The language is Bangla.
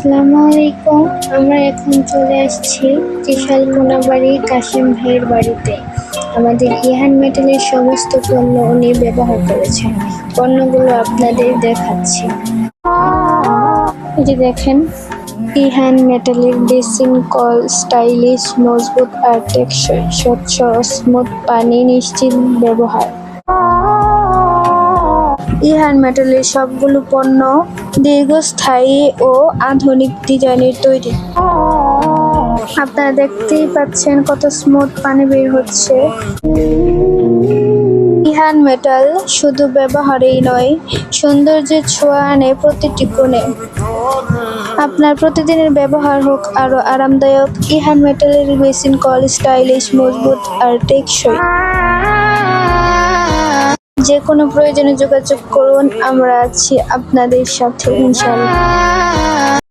আসসালামু আলাইকুম। আমরা এখন চলে আসছি ত্রিশাল কোনাবাড়ি কাশিম ভাইয়ের বাড়িতে। আমাদের ইহান মেটালের সমস্ত পণ্য উনি ব্যবহার করেছেন। পণ্যগুলো আপনাদের দেখাচ্ছি। এই যে দেখেন, ইহান মেটালের ড্রেসিং কল স্টাইলিশ, মজবুত আর টেকসই, স্বচ্ছ স্মুথ পানি নিশ্চিত ব্যবহার। ইহান মেটালের সবগুলো পণ্য দীর্ঘস্থায়ী ও আধুনিক ডিজাইনের তৈরি। আপনারা দেখতেই পাচ্ছেন কত স্মুথ পানি বের হচ্ছে। ইহান মেটাল শুধু ব্যবহারেই নয়, সৌন্দর্যের ছোঁয়া আনে প্রতিটি কোণে। আপনার প্রতিদিনের ব্যবহার হোক আরো আরামদায়ক, ইহান মেটালের মেশিন কল স্টাইলিশ, মজবুত আর টেকসই। যে কোনো প্রয়োজনে যোগাযোগ করুন, আমরা আছি আপনাদের সাথে ইনশাআল্লাহ।